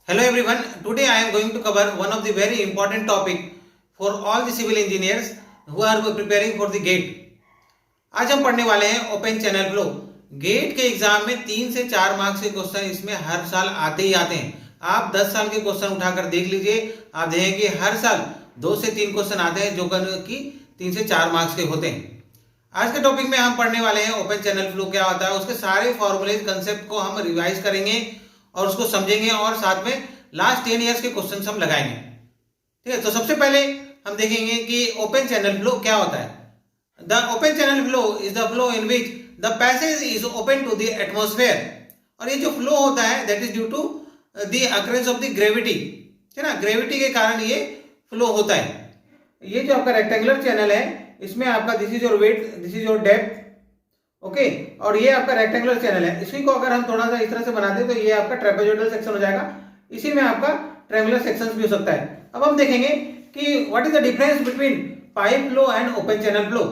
Hello everyone, today I am going to cover one of the very important topic for all the civil engineers who are preparing for the GATE. आज हम पढ़ने वाले हैं open channel flow. Gate के exam में 3 से 4 marks के question इसमें हर साल आते ही आते हैं। आप 10 साल के क्वेश्चन उठाकर देख लीजिए, आप देखेंगे हर साल 2 से 3 क्वेश्चन आते हैं जो कि 3 से 4 मार्क्स के होते हैं। आज के टॉपिक में हम पढ़ने वाले हैं ओपन चैनल फ्लो क्या होता है, उसके सारे फॉर्मूलेज कंसेप्ट को हम रिवाइज करेंगे और उसको समझेंगे और साथ में लास्ट 10 ईयर्स के क्वेश्चंस हम लगाएंगे। ठीक है, तो सबसे पहले हम देखेंगे कि ओपन चैनल फ्लो क्या होता है। The open channel flow is the flow in which the passage is open to the atmosphere. और ये जो फ्लो होता है that is due to the occurrence of the gravity. ठीक है ना, ग्रेविटी के कारण ये फ्लो होता है। ये जो आपका रेक्टेंगुलर चैनल है इसमें आपका this is your weight, this is your depth, okay और ये आपका रेक्टेंगुलर चैनल है। इसी को अगर हम थोड़ा सा इस तरह से बनाते तो ये आपका ट्रेपेजोइडल सेक्शन हो जाएगा, इसी में आपका ट्रायंगुलर सेक्शंस भी हो सकता है। अब हम देखेंगे कि what is the difference between pipe flow and open channel flow.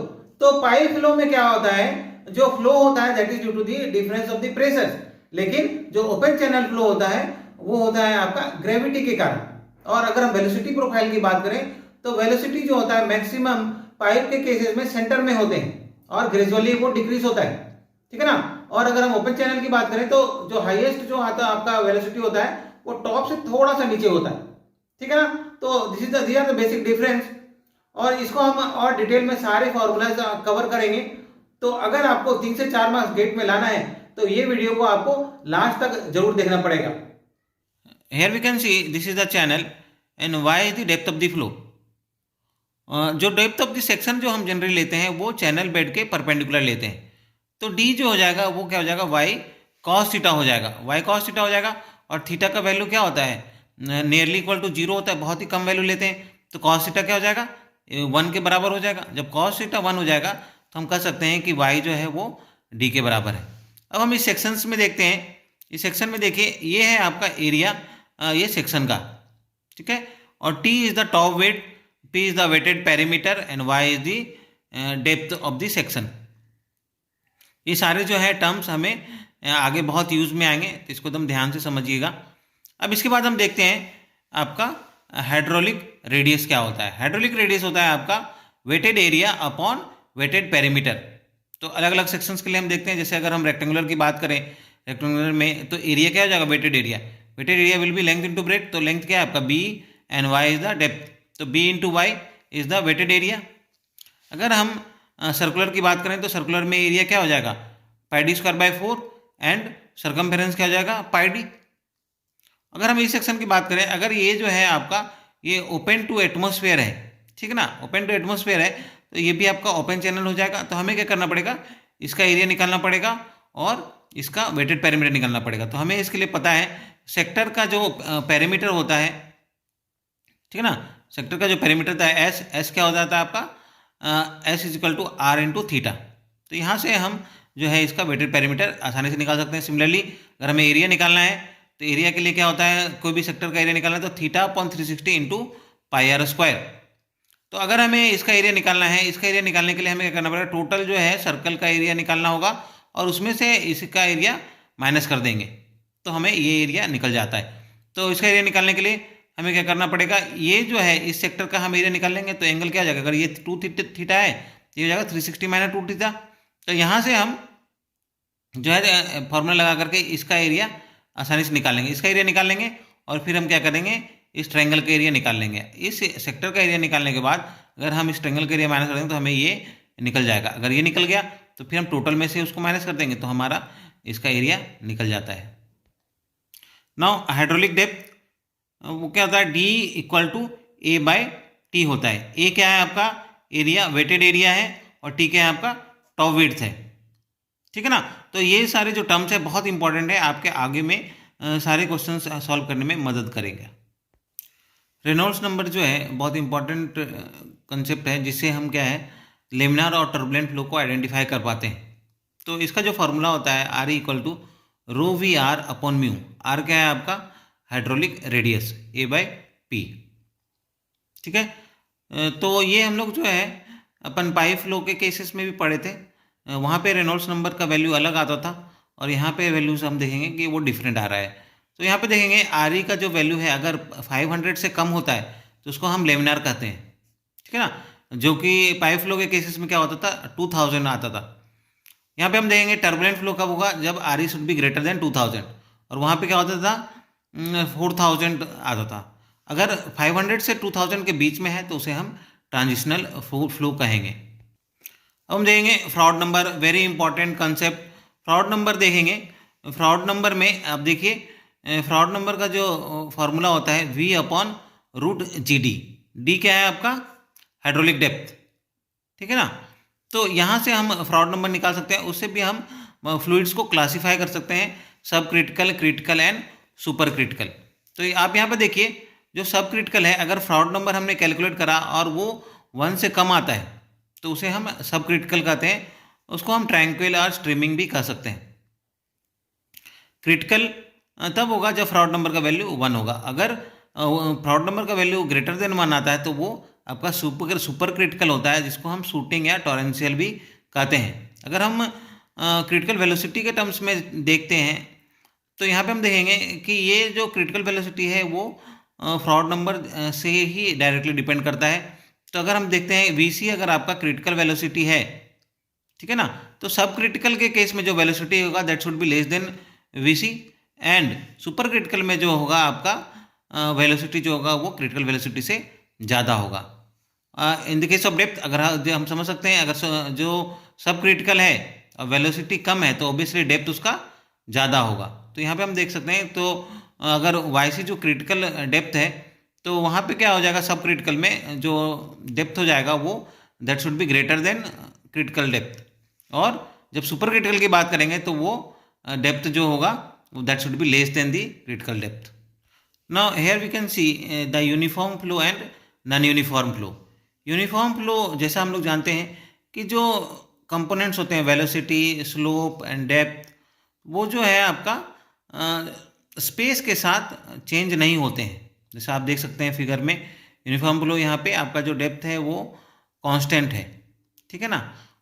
तो पाइप फ्लो में क्या होता है, जो फ्लो होता है that is due to the difference of the pressure, लेकिन जो ओपन चैनल फ्लो होता है वो होता है आपका ग्रेविटी के कारण। और अगर हम वेलोसिटी प्रोफाइल की बात करें तो वेलोसिटी जो होता है मैक्सिमम पाइप के केसेस में सेंटर में होते हैं और ग्रेजुअली वो डिक्रीज होता है। ठीक है ना, और अगर हम ओपन चैनल की बात करें तो जो हाईएस्ट जो आता है आपका वेलोसिटी होता है वो टॉप से थोड़ा सा नीचे होता है। ठीक है ना, तो this are the basic difference और इसको हम और डिटेल में सारे फॉर्मूलाज कवर करेंगे। तो अगर आपको 3 से 4 मार्क्स गेट में लाना है तो ये वीडियो को आपको लास्ट तक जरूर देखना पड़ेगा। Here we can see this is the channel and y is the depth of the flow. जो डेप्थ ऑफ द सेक्शन जो हम जनरली लेते हैं वो चैनल बेड के परपेंडिकुलर लेते हैं। तो डी जो हो जाएगा वो क्या हो जाएगा, वाई कॉस थीटा हो जाएगा, वाई कॉस थीटा हो जाएगा। और थीटा का वैल्यू क्या होता है, नियरली इक्वल टू 0 होता है, बहुत ही कम वैल्यू लेते हैं। तो कॉस थीटा क्या हो जाएगा, 1 के बराबर हो जाएगा। जब कॉस थीटा 1 हो जाएगा तो हम कह सकते हैं कि वाई जो है वो डी के बराबर है। अब हम इस सेक्शंस में देखते हैं। इस सेक्शन में देखिए ये है आपका एरिया, ये सेक्शन का, ठीक है। और T is the top width, P is the weighted perimeter and Y is the depth of the section। ये सारे जो है टर्म्स हमें आगे बहुत यूज में आएंगे, तो इसको एकदम ध्यान से समझिएगा। अब इसके बाद हम देखते हैं आपका हाइड्रोलिक रेडियस क्या होता है। हाइड्रोलिक रेडियस होता है आपका wetted area upon wetted perimeter. तो अलग अलग सेक्शंस के लिए हम देखते हैं, जैसे अगर हम रेक्टेंगुलर की बात करें, रेक्टेंगुलर में तो एरिया क्या हो जाएगा, wetted area. Wetted area will be length into breadth, तो लेंथ क्या है आपका B and Y is the depth, तो B into Y is the wetted area. अगर हम सर्कुलर की बात करें तो सर्कुलर में एरिया क्या हो जाएगा, pi D square by 4 and circumference क्या हो जाएगा, पाई डी। अगर हम इस सेक्शन की बात करें, अगर ये जो है आपका ये ओपन टू एटमॉस्फेयर है, ठीक है ना, ओपन टू एटमॉस्फेयर है, तो ये भी आपका ओपन चैनल हो जाएगा। तो हमें क्या करना पड़ेगा, इसका एरिया निकालना पड़ेगा और इसका वेटेड पेरीमीटर निकालना पड़ेगा। तो हमें इसके लिए पता है सेक्टर का जो पेरीमीटर होता है, ठीक है ना, सेक्टर का जो पेरीमीटर था एस क्या हो जाता है आपका, S is equal to R into theta. तो यहाँ से हम जो है इसका वेटेड पेरीमीटर आसानी से निकाल सकते हैं। सिमिलरली अगर हमें एरिया निकालना है तो एरिया के लिए क्या होता है, कोई भी सेक्टर का एरिया निकालना है तो theta upon 360 into pi R square. तो अगर हमें इसका एरिया निकालना है, इसका एरिया निकालने के लिए हमें क्या करना पड़ेगा, टोटल जो है सर्कल का एरिया निकालना होगा और उसमें से इसका एरिया माइनस कर देंगे तो हमें ये एरिया निकल जाता है। तो इसका एरिया निकालने के लिए हमें क्या करना पड़ेगा, ये जो है इस सेक्टर का हम एरिया निकाल लेंगे तो एंगल क्या हो जाएगा, अगर ये 2 थीटा है ये हो जाएगा 360 माइनस 2 थीटा। तो यहाँ से हम जो है फॉर्मूला लगा करके इसका एरिया आसानी से निकाल लेंगे, इसका एरिया निकाल लेंगे और फिर हम क्या करेंगे, इस ट्रायंगल का एरिया निकाल लेंगे। इस सेक्टर का एरिया निकालने के बाद अगर हम इस ट्रायंगल का एरिया माइनस कर देंगे तो हमें ये निकल जाएगा। अगर ये निकल गया तो फिर हम टोटल में से उसको माइनस कर देंगे तो हमारा इसका एरिया निकल जाता है। नाउ हाइड्रोलिक डेप्थ वो क्या होता है, D equal to A by T होता है। A क्या है आपका एरिया, वेटेड एरिया है, और T क्या है आपका टॉप विड्थ है, ठीक है ना। तो ये सारे जो टर्म्स है बहुत इंपॉर्टेंट है, आपके आगे में सारे क्वेश्चन सॉल्व करने में मदद करेंगे। रेनॉल्ड्स नंबर जो है बहुत इंपॉर्टेंट कंसेप्ट है, जिससे हम क्या है लेमिनार और टर्बुलेंट फ्लो को आइडेंटिफाई कर पाते हैं। तो इसका जो फॉर्मूला होता है R equal to rho V R upon mu. R क्या है आपका hydraulic radius A by P, ठीक है। तो ये हम लोग जो है अपन पाइप फ्लो के केसेस में भी पढ़े थे, वहाँ पे रेनॉल्ड्स नंबर का वैल्यू अलग आता था और यहाँ पे वैल्यूज हम देखेंगे कि वो डिफरेंट आ रहा है। तो यहाँ पे देखेंगे आर ई का जो वैल्यू है अगर 500 से कम होता है तो उसको हम लेमिनार कहते हैं, ठीक है ना, जो कि पाइप फ्लो के केसेस में क्या होता था 2000 आता था। यहाँ पे हम देखेंगे टर्बुलेंट फ्लो कब होगा, जब R E should be greater than 2000, और वहाँ पे क्या होता था 4000 आता था। अगर 500 से 2000 के बीच में है तो उसे हम ट्रांजिशनल फ्लो कहेंगे। अब हम देखेंगे fraud number, very important concept. Fraud number देखेंगे, फ्रॉड नंबर में आप देखिए फ्रॉड नंबर का जो फॉर्मूला होता है V upon root G D. D क्या है आपका, हाइड्रोलिक डेप्थ, ठीक है ना। तो यहाँ से हम फ्रॉड नंबर निकाल सकते हैं, उससे भी हम फ्लूइड्स को क्लासीफाई कर सकते हैं, सब critical, critical and super critical. तो आप यहाँ पे देखिए जो सब क्रिटिकल है, अगर फ्रॉड नंबर हमने कैलकुलेट करा और वो 1 से कम आता है तो उसे हम सब क्रिटिकल कहते हैं, उसको हम ट्रैंक्विल और स्ट्रीमिंग भी कह सकते हैं। क्रिटिकल तब होगा जब फ्रॉड नंबर का वैल्यू 1 होगा। अगर फ्रॉड नंबर का वैल्यू ग्रेटर देन 1 आता है तो वो आपका सुपर क्रिटिकल होता है, जिसको हम शूटिंग या टॉरेंशियल भी कहते हैं। अगर हम क्रिटिकल वेलोसिटी के टर्म्स में देखते हैं तो यहाँ पे हम देखेंगे कि ये जो क्रिटिकल वेलोसिटी है वो फ्रॉड नंबर से ही डायरेक्टली डिपेंड करता है। तो अगर हम देखते हैं वीसी अगर आपका क्रिटिकल वेलोसिटी है, ठीक है ना, तो सब क्रिटिकल के केस में जो वेलोसिटी होगा that should be less then VC, and super critical में जो होगा आपका वेलोसिटी जो होगा वो क्रिटिकल वेलोसिटी से ज़्यादा होगा। In the case of depth अगर हम समझ सकते हैं, अगर जो सब क्रिटिकल है और वेलोसिटी कम है तो ऑब्वियसली डेप्थ उसका ज़्यादा होगा। तो यहाँ पे हम देख सकते हैं, तो अगर वाई जो क्रिटिकल डेप्थ है तो वहाँ पे क्या हो जाएगा, सब क्रिटिकल में जो डेप्थ हो जाएगा वो that should be greater than critical depth, और जब सुपर क्रिटिकल की बात करेंगे तो वो डेप्थ जो होगा that should be less than the critical depth. Now here we can see the uniform flow and non uniform flow. Uniform flow जैसा हम लोग जानते हैं कि जो कंपोनेंट्स होते हैं वेलोसिटी, स्लोप एंड डेप्थ, वो जो है आपका स्पेस के साथ चेंज नहीं होते हैं। जैसा आप देख सकते हैं फिगर में, यूनिफॉर्म फ्लो यहाँ पे आपका जो डेप्थ है वो कांस्टेंट है, ठीक है ना,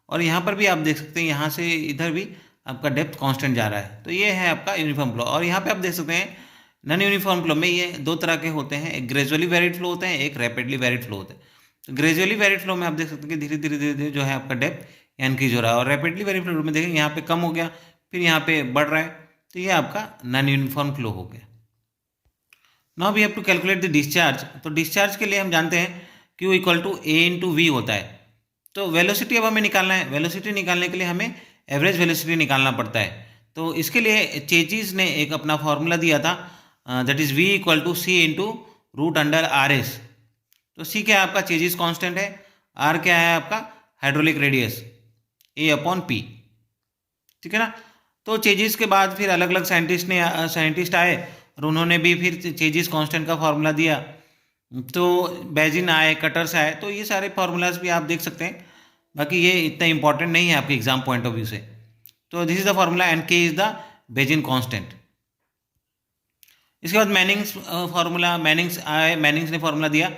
और यहाँ पर भी आप देख सकते हैं यहाँ से इधर भी आपका डेप्थ कांस्टेंट जा रहा है। तो ये है आपका यूनिफॉर्म फ्लो। और यहाँ पे आप देख सकते हैं नॉन यूनिफॉर्म फ्लो में ये दो तरह के होते हैं, एक ग्रेजुअली वेरिड फ्लो होते हैं, एक रैपिडली वेरिड फ्लो होते हैं। तो ग्रेजुअली वेरिड फ्लो में आप देख सकते हैं कि धीरे धीरे धीरे धीरे जो है आपका डेप्थ इंक्रीज हो रहा है, और रैपिडली वेरिड फ्लो में देखें यहाँ पे कम हो गया फिर यहाँ पे बढ़ रहा है, तो ये आपका नॉन यूनिफॉर्म फ्लो हो गया। Now we have to calculate the discharge. तो डिस्चार्ज के लिए हम जानते हैं Q equal to A into V होता है। तो वेलोसिटी अब हमें निकालना है, वेलोसिटी निकालने के लिए हमें एवरेज वेलोसिटी निकालना पड़ता है। तो इसके लिए चेजिस ने एक अपना फॉर्मूला दिया था, that is V equal to C into root under R S. तो C क्या है आपका, चेजिस कांस्टेंट है, R क्या है आपका hydraulic radius, A upon P, ठीक है ना। तो चेजिस के बाद फिर अलग अलग साइंटिस्ट आए और उन्होंने भी फिर चेजिस कांस्टेंट का फार्मूला दिया। तो बेजिन आए, कटर्स आए, तो ये सारे फार्मूलाज भी आप देख सकते हैं, बाकी ये इतना इंपॉर्टेंट नहीं है आपके एग्जाम पॉइंट ऑफ व्यू से। तो this is the formula and K is the Bazin constant. इसके बाद मैनिंग्स फार्मूला, मैनिंग्स आए, मैनिंग्स ने फार्मूला दिया,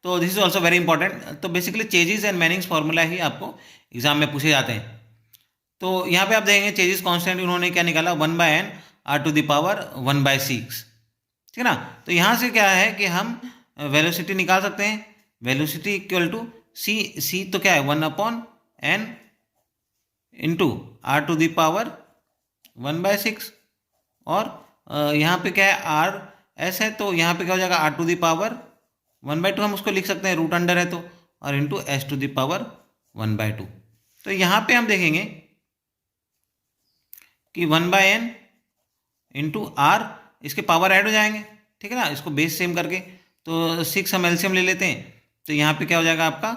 तो this is also very important. तो basically Chezy's and Manning's formula ही आपको एग्जाम में पूछे जाते हैं। तो यहाँ पे आप देखेंगे चेजिस कांस्टेंट उन्होंने क्या निकाला, 1/n r⁴ 1/6, ठीक है ना। तो यहाँ से क्या है कि हम वेलोसिटी निकाल सकते हैं, वेलोसिटी इक्वल टू सी तो क्या है 1/n इंटू r⁴ 1/6, और यहाँ पे क्या है r(s) है, तो यहाँ पे क्या हो जाएगा r⁴ 1/2 हम उसको लिख सकते हैं, रूट अंडर है तो, और इंटू s⁴ 1/2। तो यहाँ पे हम देखेंगे कि 1/n इंटू r, इसके पावर ऐड हो जाएंगे, ठीक है ना, इसको बेस सेम करके। तो 6 हम एलसीएम ले लेते हैं, तो यहाँ पे क्या हो जाएगा आपका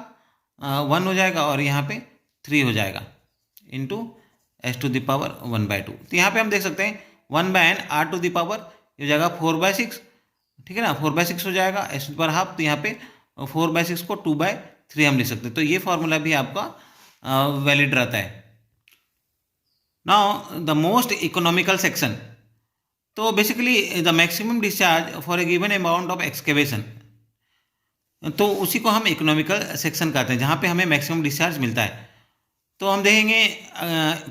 1 हो जाएगा, और यहाँ पे 3 हो जाएगा इंटू s⁴ 1/2। तो यहाँ पे हम देख सकते हैं 1/n r⁴ हो जाएगा 4/6, ठीक है ना, 4/6 हो जाएगा, s⁴, तो यहाँ पे 4/6 को 2/3 हम लिख सकते हैं। तो ये फॉर्मूला भी आपका वैलिड रहता है। Now the most economical section. तो basically the maximum discharge for a given amount of excavation, तो उसी को हम इकोनॉमिकल सेक्शन कहते हैं, जहाँ पे हमें मैक्सिमम डिस्चार्ज मिलता है। तो हम देखेंगे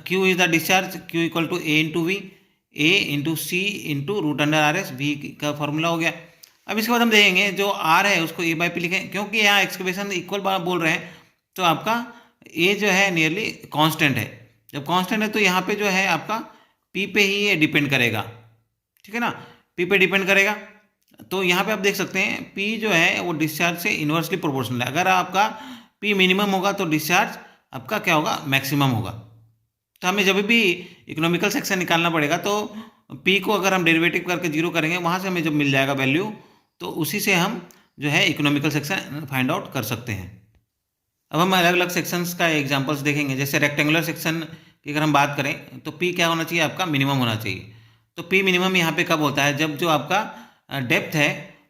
Q is the discharge, Q equal to A into V. A into C into root under R S V का फॉर्मूला हो गया। अब इसके बाद हम देखेंगे जो आर है उसको ए बाई पी लिखें, क्योंकि यहाँ एक्सकवेशन इक्वल बोल रहे हैं तो आपका ए जो है नियरली कांस्टेंट है। जब कांस्टेंट है तो यहाँ पे जो है आपका पी पे ही ये डिपेंड करेगा, ठीक है ना, पी पे डिपेंड करेगा। तो यहाँ पे आप देख सकते हैं पी जो है वो डिस्चार्ज से इन्वर्सली प्रोपोर्शनल है। अगर आपका पी मिनिमम होगा तो डिस्चार्ज आपका क्या होगा, मैक्सिमम होगा। तो हमें जब भी इकोनॉमिकल सेक्शन निकालना पड़ेगा तो पी को अगर हम डेरिवेटिव करके जीरो करेंगे, वहाँ से हमें जब मिल जाएगा वैल्यू, तो उसी से हम जो है इकोनॉमिकल सेक्शन फाइंड आउट कर सकते हैं। अब हम अलग अलग सेक्शंस का एग्जांपल्स देखेंगे। जैसे रेक्टेंगुलर सेक्शन की अगर हम बात करें तो पी क्या होना चाहिए, आपका मिनिमम होना चाहिए। तो पी मिनिमम यहाँ पे कब होता है, जब जो आपका डेप्थ है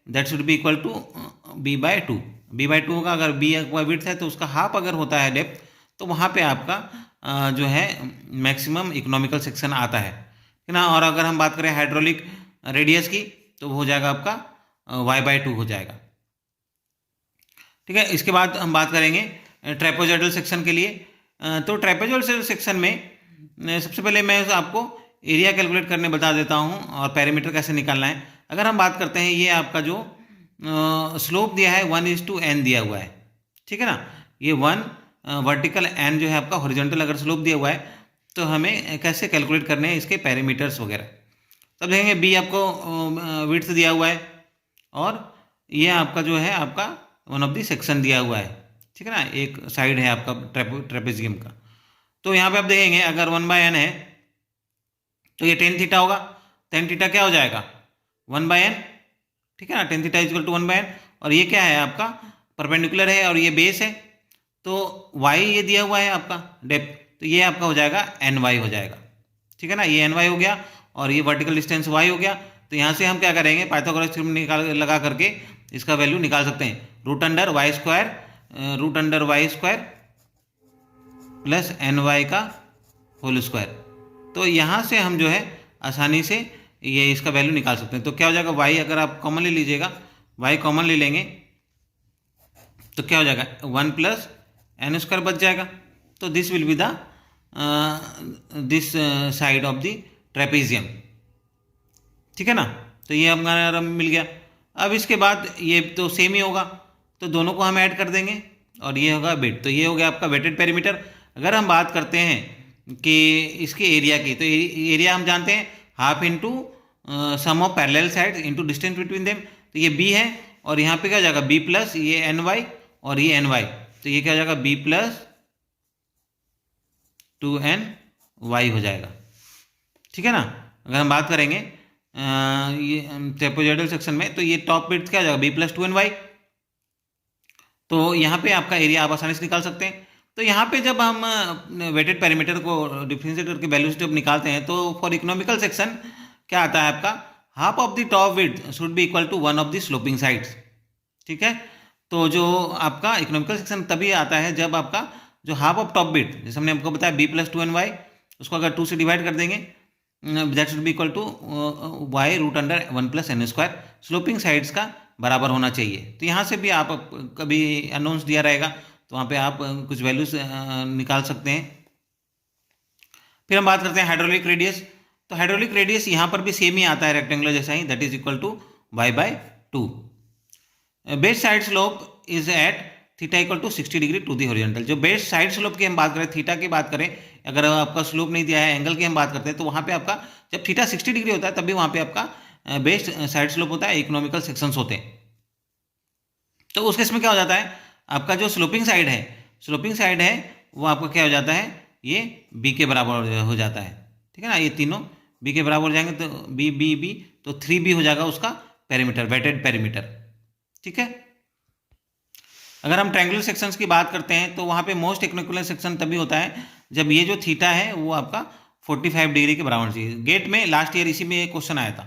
that should be equal to B by two. B by two होगा, अगर बी विड्थ है तो उसका हाफ अगर होता है डेप्थ, तो वहाँ पे आपका जो है मैक्सिमम इकोनॉमिकल सेक्शन आता है ना। और अगर हम बात करें हाइड्रोलिक रेडियस की तो वो हो जाएगा आपका वाई बाय टू हो जाएगा, ठीक है। इसके बाद हम बात करेंगे ट्रेपेजॉइडल सेक्शन के लिए। तो ट्रेपेजॉइडल सेक्शन में सबसे पहले मैं आपको एरिया कैलकुलेट करने बता देता हूँ और पैरामीटर कैसे निकालना है। अगर हम बात करते हैं, ये आपका जो स्लोप दिया है 1:n दिया हुआ है, ठीक है ना। ये 1 वर्टिकल n जो है आपका हॉरिजॉन्टल अगर स्लोप दिया हुआ है तो हमें कैसे कैलकुलेट करने हैं इसके पैरामीटर्स वगैरह। तब देखेंगे बी आपको विड्थ दिया हुआ है और ये आपका जो है आपका वन ऑफ द सेक्शन दिया हुआ है, ठीक है ना, एक साइड है आपका ट्रेपेजियम का। तो यहाँ पे आप देखेंगे अगर 1/n है तो ये टेन थीटा होगा। टेन थीटा क्या हो जाएगा, 1/n, ठीक है ना। Tan theta equal to 1/n। और ये क्या है आपका परपेंडिकुलर है और ये बेस है, तो y ये दिया हुआ है आपका डेप्थ, तो ये आपका हो जाएगा ny हो जाएगा, ठीक है ना। ये ny हो गया और ये वर्टिकल डिस्टेंस y हो गया। तो यहाँ से हम क्या करेंगे, पाइथागोरस थ्योरम निकाल लगा करके इसका वैल्यू निकाल सकते हैं। Root under Y square plus ny का होल स्क्वायर। तो यहाँ से हम जो है आसानी से ये इसका वैल्यू निकाल सकते हैं। तो क्या हो जाएगा, y अगर आप कॉमन ले लीजिएगा, y कॉमन ले लेंगे तो क्या हो जाएगा 1 प्लस n स्क्वायर बच जाएगा। तो this will be the this side of the trapezium, ठीक है ना। तो ये हमारा मिल गया। अब इसके बाद ये तो सेम ही होगा, तो दोनों को हम ऐड कर देंगे और ये होगा वेट। तो ये हो गया आपका वेटेड पेरीमीटर। अगर हम बात करते हैं कि इसके एरिया की, तो एरिया हम जानते हैं half into sum of parallel sides into distance between them. तो ये बी है और यहाँ पे क्या हो जाएगा बी प्लस ये एन वाई और ये एन वाई, तो ये क्या हो जाएगा बी प्लस 2ny हो जाएगा, ठीक है ना। अगर हम बात करेंगे ये ट्रेपेजॉइडल सेक्शन में, तो ये टॉप विड्थ क्या हो जाएगा बी प्लस 2ny। तो यहाँ पे आपका एरिया आप आसानी से निकाल सकते हैं। तो यहाँ पे जब हम वेटेड पैरामीटर को डिफरेंशिएट करके वैल्यूज जब निकालते हैं, तो फॉर इकोनॉमिकल सेक्शन क्या आता है आपका, half of the top width should be equal to one of the sloping sides, ठीक है। तो जो आपका इकोनॉमिकल सेक्शन तभी आता है जब आपका जो हाफ ऑफ टॉप विड्थ, जैसे हमने आपको बताया बी प्लस 2ny, उसको अगर 2 से डिवाइड कर देंगे that should be equal to y root under 1 plus n square, sloping sides का बराबर होना चाहिए। तो यहाँ से भी आप कभी अनाउंस दिया रहेगा तो वहाँ पे आप कुछ वैल्यूज निकाल सकते हैं। फिर हम बात करते हैं हाइड्रोलिक रेडियस। तो हाइड्रोलिक रेडियस यहाँ पर भी सेम ही आता है रेक्टेंगुलर जैसा ही, that is equal to y/2। Best side slope is at theta equal to 60 degree to the horizontal. जो बेस्ट साइड स्लोप की हम बात करें, थीटा की बात करें, अगर आपका स्लोप नहीं दिया है, एंगल की हम बात करते हैं, तो वहाँ पे आपका जब थीटा 60 डिग्री होता है तभी वहाँ पे आपका बेस्ट साइड स्लोप होता है, इकोनॉमिकल सेक्शंस होते हैं। तो उस केस में क्या हो जाता है, आपका जो स्लोपिंग साइड है वो आपका क्या हो जाता है, ये बी के बराबर हो जाता है, ठीक है ना। ये तीनों बी के बराबर हो जाएंगे तो बी बी बी, तो 3b हो जाएगा उसका पेरीमीटर, वेटेड पेरीमीटर, ठीक है। अगर हम ट्रायंगुलर सेक्शंस की बात करते हैं तो वहाँ पे मोस्ट इक्विवेलेंट सेक्शन तभी होता है जब ये जो थीटा है वो आपका 45 डिग्री के बराबर चाहिए। गेट में लास्ट ईयर इसी में एक क्वेश्चन आया था,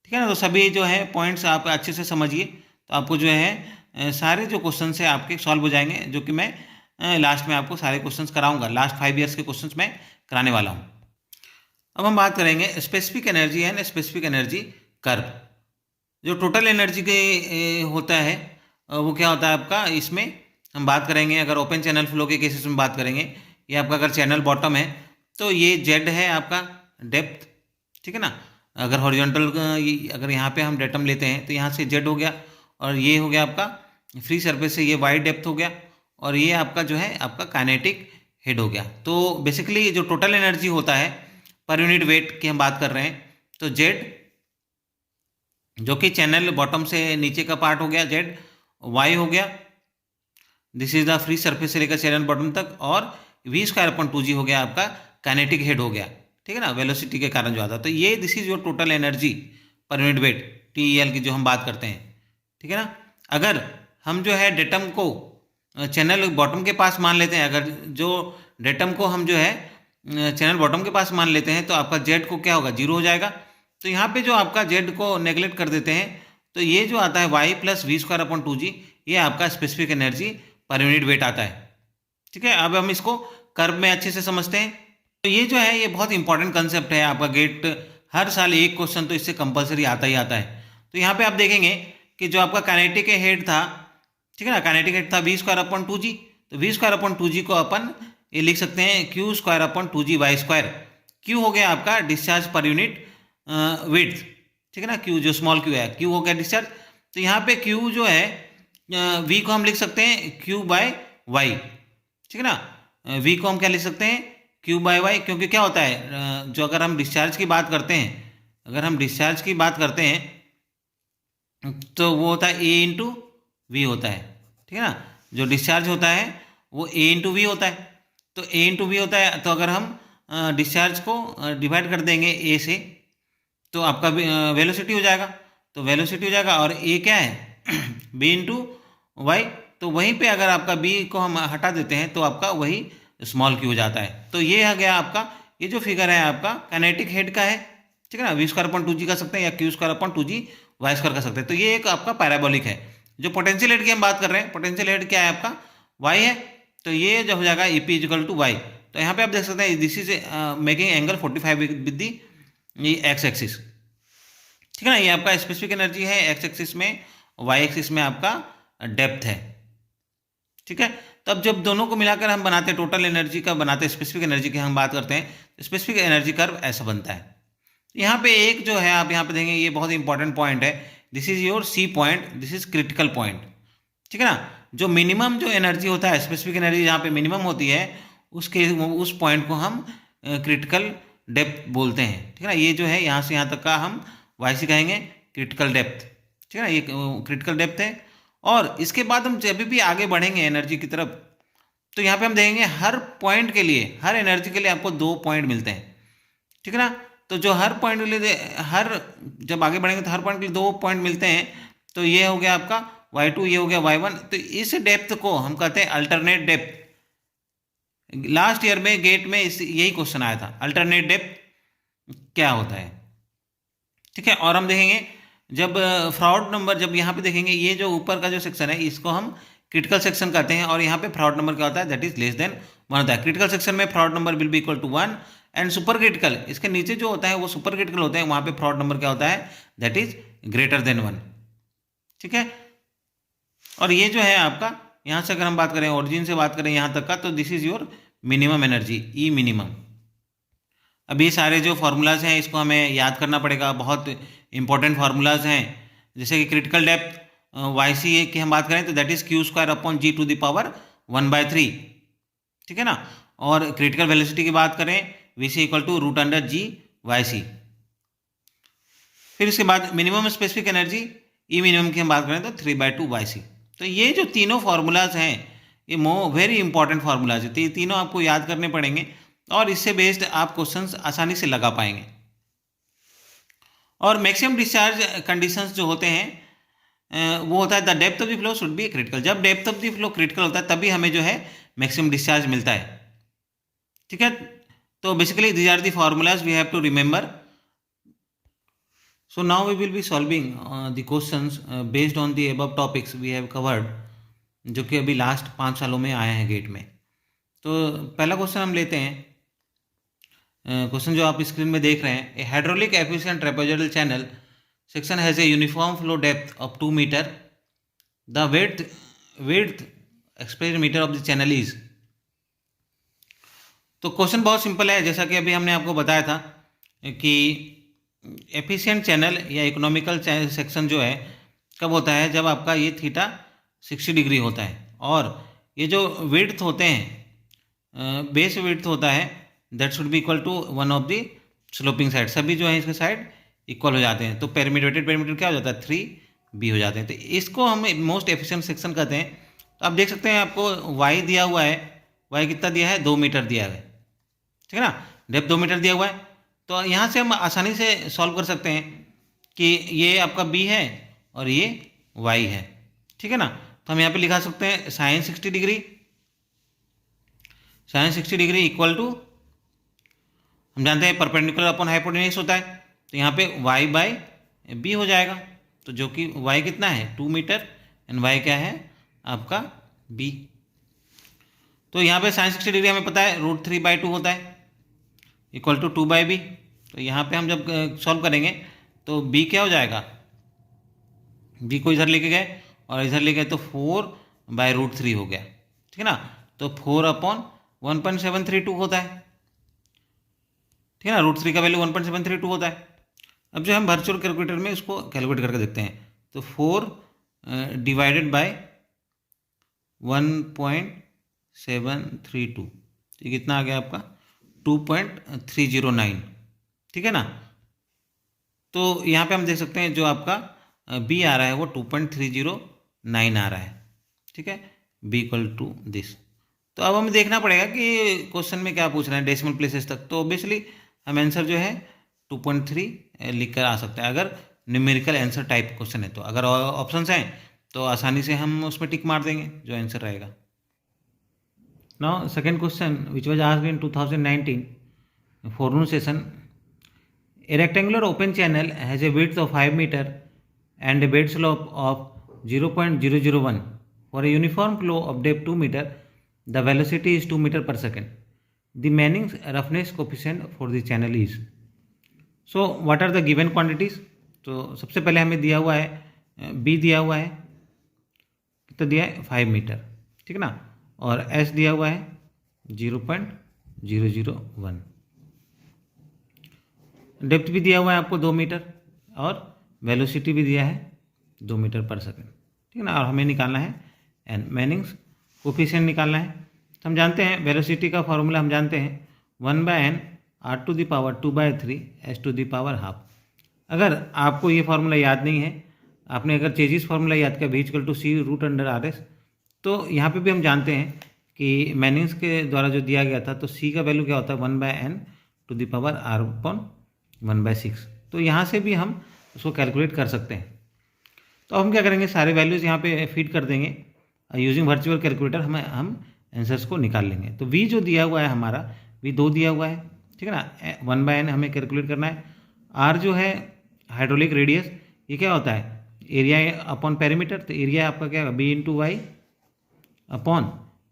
ठीक है ना। तो सभी जो है पॉइंट्स आप अच्छे से समझिए, तो आपको जो है सारे जो क्वेश्चन है आपके सॉल्व हो जाएंगे, जो कि मैं लास्ट में आपको सारे क्वेश्चन कराऊंगा। लास्ट 5 ईयर्स के क्वेश्चन मैं कराने वाला हूँ। अब हम बात करेंगे specific energy and specific energy curve. जो टोटल एनर्जी के होता है वो क्या होता है आपका, इसमें हम बात करेंगे अगर ओपन चैनल फ्लो के केसेस में बात करेंगे, ये आपका अगर चैनल बॉटम है तो ये जेड है आपका डेप्थ, ठीक है ना। अगर हॉरिजॉन्टल अगर यहाँ पे हम डेटम लेते हैं तो यहाँ से जेड हो गया, और ये हो गया आपका फ्री सरफेस से ये वाई डेप्थ हो गया, और ये आपका जो है आपका काइनेटिक हेड हो गया। तो बेसिकली जो टोटल एनर्जी होता है पर यूनिट वेट की हम बात कर रहे हैं, तो जेड जो कि चैनल बॉटम से नीचे का पार्ट हो गया जेड, वाई हो गया, this is the free surface से लेकर चैनल बॉटम तक, और वी स्क्वायर अपॉन 2g हो गया आपका काइनेटिक हेड हो गया, ठीक है ना, वेलोसिटी के कारण जो आता है। तो ये this is your total energy per unit wait TEL की जो हम बात करते हैं, ठीक है ना। अगर हम जो है डेटम को चैनल बॉटम के पास मान लेते हैं, अगर जो डेटम को हम जो है चैनल बॉटम के पास मान लेते हैं, तो आपका जेड को क्या होगा, जीरो हो जाएगा। तो यहाँ पे जो आपका जेड को नेगलेक्ट कर देते हैं, तो ये जो आता है Y plus V square upon 2g, ये आपका specific energy per unit weight आता है, ठीक है। अब हम इसको कर्व में अच्छे से समझते हैं। तो ये जो है ये बहुत इंपॉर्टेंट कंसेप्ट है आपका, गेट हर साल एक क्वेश्चन तो इससे कंपलसरी आता ही आता है। तो यहाँ पे आप देखेंगे कि जो आपका काइनेटिक हेड था, ठीक है ना, काइनेटिक हेड था वी स्क्वायर अपॉन 2g, तो वी स्क्वायर अपॉन 2g को अपन ये लिख सकते हैं Q square upon 2g Y square. Q हो गया आपका डिस्चार्ज पर यूनिट विड्थ, ठीक है ना, क्यू जो स्मॉल क्यू है, क्यू हो गया डिस्चार्ज। तो यहाँ पे क्यू जो है वी को हम लिख सकते हैं क्यू बाय वाई, ठीक है ना। वी को हम क्या लिख सकते हैं, क्यू बाय वाई, क्योंकि क्या होता है जो अगर हम डिस्चार्ज की बात करते हैं, अगर हम डिस्चार्ज की बात करते हैं तो वो होता है ए इंटू वी होता है, ठीक है ना। जो डिस्चार्ज होता है वो ए इंटू वी होता है। तो ए इंटू वी होता है, तो अगर हम डिस्चार्ज को डिवाइड कर देंगे ए से, तो आपका वेलोसिटी हो जाएगा, तो वेलोसिटी हो जाएगा, और ए क्या है बी इंटू वाई। तो वहीं पे अगर आपका बी को हम हटा देते हैं तो आपका वही स्मॉल क्यू हो जाता है। तो ये आ गया आपका, ये जो फिगर है आपका काइनेटिक हेड का है, ठीक है ना। वी स्क्वायर अपॉन 2g कर सकते हैं या Q square upon 2g Y square कर सकते हैं। तो ये एक आपका पैराबोलिक है। जो पोटेंशियल हेड की हम बात कर रहे हैं, पोटेंशियल हेड क्या है आपका, वाई है, तो ये जो हो जाएगा A P equal to Y. तो यहाँ पे आप देख सकते हैं this is making angle 45 with the X axis, ठीक है ना। ये आपका स्पेसिफिक एनर्जी है एक्स एक्सिस में, वाई एक्सिस में आपका डेप्थ है, ठीक है। तो अब जब दोनों को मिलाकर हम बनाते हैं टोटल एनर्जी का, बनाते हैं स्पेसिफिक एनर्जी की हम बात करते हैं, स्पेसिफिक एनर्जी कर्व ऐसा बनता है। यहाँ पे एक जो है आप यहाँ पे देखेंगे, ये बहुत इंपॉर्टेंट पॉइंट है, this is your C point, this is critical point, ठीक है ना। जो मिनिमम जो एनर्जी होता है, स्पेसिफिक एनर्जी जहाँ पे मिनिमम होती है, उसके उस पॉइंट को हम क्रिटिकल डेप्थ बोलते हैं, ठीक है ना। ये जो है यहाँ से यहाँ तक का हम वाई सी कहेंगे क्रिटिकल डेप्थ, ठीक है ना, ये क्रिटिकल डेप्थ है। और इसके बाद हम जब भी आगे बढ़ेंगे एनर्जी की तरफ, तो यहाँ पे हम देखेंगे हर पॉइंट के लिए, हर एनर्जी के लिए आपको 2 पॉइंट मिलते हैं, ठीक है ना। तो जो हर पॉइंट के लिए जब आगे बढ़ेंगे तो हर पॉइंट के लिए 2 पॉइंट मिलते हैं। तो ये हो गया आपका y2, ये हो गया y1। तो इस डेप्थ को हम कहते हैं अल्टरनेट डेप्थ। लास्ट ईयर में गेट में यही क्वेश्चन आया था, अल्टरनेट डेप्थ क्या होता है, ठीक है। और हम देखेंगे जब फ्रॉड नंबर, जब यहाँ पे देखेंगे ये जो ऊपर का जो सेक्शन है इसको हम क्रिटिकल सेक्शन कहते हैं, और यहाँ पे फ्रॉड नंबर क्या होता है, दैट इज लेस देन 1 होता है। क्रिटिकल सेक्शन में Froude number will be equal to 1, and super critical, इसके नीचे जो होता है वो सुपर क्रिटिकल होते हैं, वहाँ पे फ्रॉड नंबर क्या होता है, दैट इज ग्रेटर देन 1, ठीक है। और ये जो है आपका, यहाँ से अगर हम बात करें, ओरिजिन से बात करें यहाँ तक का, तो this is your minimum energy, E minimum. अब ये सारे जो फार्मूलाज हैं इसको हमें याद करना पड़ेगा, बहुत इंपॉर्टेंट फार्मूलाज हैं। जैसे कि क्रिटिकल डेप्थ वाई सी की हम बात करें तो that is Q square upon G to the power 1/3, ठीक है ना। और क्रिटिकल वेलोसिटी की बात करें, V C equal to root under G Y C. फिर उसके बाद minimum specific energy E minimum की हम बात करें तो 3/2 वाई सी। तो ये जो तीनों फार्मूलाज हैं ये वेरी इंपॉर्टेंट फार्मूलाज है, तो ये तीनों आपको याद करने पड़ेंगे, और इससे बेस्ड आप क्वेश्चंस आसानी से लगा पाएंगे। और मैक्सिमम डिस्चार्ज कंडीशंस जो होते हैं वो होता है the depth of the flow should be critical. जब depth of the flow critical होता है तभी हमें जो है मैक्सिमम डिस्चार्ज मिलता है, ठीक है। तो basically these are the formulas we have to remember. So now we will be solving the questions based on the above topics we have covered, जो कि अभी लास्ट 5 सालों में आए हैं गेट में। तो पहला क्वेश्चन हम लेते हैं, क्वेश्चन जो आप स्क्रीन में देख रहे हैं, a hydraulic efficient trapezoidal channel section has a uniform flow depth of 2 metre, the width expressed metre of the channel is. तो क्वेश्चन बहुत सिंपल है, जैसा कि अभी हमने आपको बताया था कि एफिशिएंट चैनल या इकोनॉमिकल सेक्शन जो है कब होता है, जब आपका ये थीटा 60 डिग्री होता है और ये जो विड्थ होते हैं, बेस विड्थ होता है, that should be equal to one of the sloping side. सभी जो है इसके साइड इक्वल हो जाते हैं, तो पेरीमीटर क्या हो जाता है, 3b हो जाते हैं। तो इसको हम मोस्ट एफिशिएंट सेक्शन कहते हैं। तो आप देख सकते हैं आपको y दिया हुआ है, y कितना दिया है, 2 मीटर दिया है, ठीक है ना, डेप्थ 2 मीटर दिया हुआ है। तो यहाँ से हम आसानी से सॉल्व कर सकते हैं कि ये आपका b है और ये y है, ठीक है ना। तो हम यहाँ पे लिखा सकते हैं साइन 60 डिग्री इक्वल टू, हम जानते हैं परपेंडिकुलर अपॉन हाइपोटेन्यूज होता है, तो यहाँ पे y बाई बी हो जाएगा। तो जो कि y कितना है, 2 मीटर, एंड y क्या है आपका b। तो यहाँ पे साइन 60 डिग्री हमें पता है √3/2 होता है, इक्वल टू 2/b। तो यहाँ पे हम जब सॉल्व करेंगे तो b क्या हो जाएगा, b को इधर लेके गए और इधर ले गए तो 4/√3 हो गया, ठीक है ना। तो 4/1.732 होता है, ठीक है ना, √3 का वैल्यू 1.732 होता है। अब जो हम वर्चुअल कैलकुलेटर में इसको कैलकुलेट करके देखते हैं, तो 4 डिवाइडेड बाय 1.732, ये कितना आ गया आपका 2.309, ठीक है ना। तो यहाँ पे हम देख सकते हैं जो आपका b आ रहा है वो 2.309 आ रहा है, ठीक है, b इक्वल टू दिस। तो अब हमें देखना पड़ेगा कि क्वेश्चन में क्या पूछ रहे हैं, डेसिमल प्लेसेस तक। तो ऑब्वियसली हम आंसर जो है 2.3 लिख कर आ सकते हैं अगर न्यूमेरिकल आंसर टाइप क्वेश्चन है। तो अगर ऑप्शंस हैं तो आसानी से हम उसमें टिक मार देंगे जो आंसर रहेगा। Now second question which was asked in 2019 forenoon session, a rectangular open channel has a width of 5 meter and a bed slope of 0.001. For a uniform flow of depth 2 meter, the velocity is 2 meter per second. The Manning's roughness coefficient for the channel is. So what are the given quantities? तो सबसे पहले हमें दिया हुआ है b दिया हुआ है, कितना दिया है 5 मीटर, ठीक है ना, और s दिया हुआ है 0.001, डेप्थ भी दिया हुआ है आपको 2 मीटर और वेलोसिटी भी दिया है 2 मीटर पर सेकंड, ठीक है ना। और हमें निकालना है एन, मैनिंग्स कोफिशिएंट निकालना है। तो हम जानते हैं वेलोसिटी का फॉर्मूला हम जानते हैं 1/n r⁻²/3 s⁻². अगर आपको ये फार्मूला याद नहीं है, आपने अगर चेजिस फार्मूला याद किया v=c√√RS, तो यहाँ पे भी हम जानते हैं कि मैनिंग्स के द्वारा जो दिया गया था, तो c का वैल्यू क्या होता है 1/n⁻r/1/6। तो यहाँ से भी हम उसको कैलकुलेट कर सकते हैं। तो हम क्या करेंगे, सारे वैल्यूज़ यहाँ पे फीड कर देंगे यूजिंग वर्चुअल कैलकुलेटर, हम आंसर्स को निकाल लेंगे। तो v जो दिया हुआ है हमारा, v 2 दिया हुआ है, ठीक है ना, 1/n हमें कैलकुलेट करना है। r जो है हाइड्रोलिक रेडियस, ये क्या होता है एरिया अपॉन पेरीमीटर, तो एरिया आपका क्या है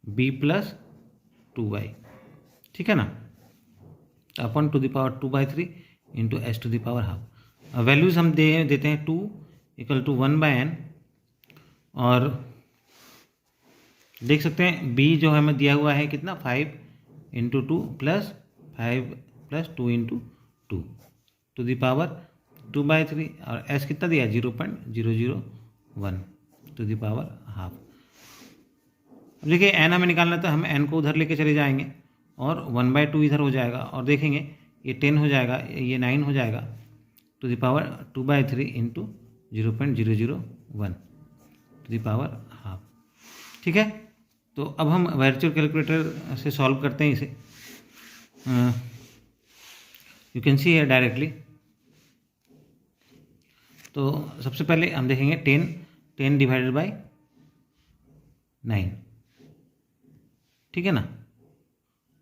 b/b+2y, ठीक है ना, अपॉन (2^3 × s⁻²). वैल्यूज़ हम देते हैं 2 = 1/n, और देख सकते हैं b जो हमें दिया हुआ है कितना 5 × 2 + 5 + 2 × 2 (2^3), और s कितना दिया 0.001 (12). अब देखिए n हमें निकालना, तो हम n को उधर लेके चले जाएंगे और 1/2 इधर हो जाएगा, और देखेंगे ये 10 हो जाएगा, ये 9 हो जाएगा (2^3 × 0.001 (12). ठीक है, तो अब हम वर्चुअल कैलकुलेटर से सॉल्व करते हैं इसे। यू कैन सी है डायरेक्टली। तो सबसे पहले हम देखेंगे 10 डिवाइडेड बाय 9, ठीक है ना,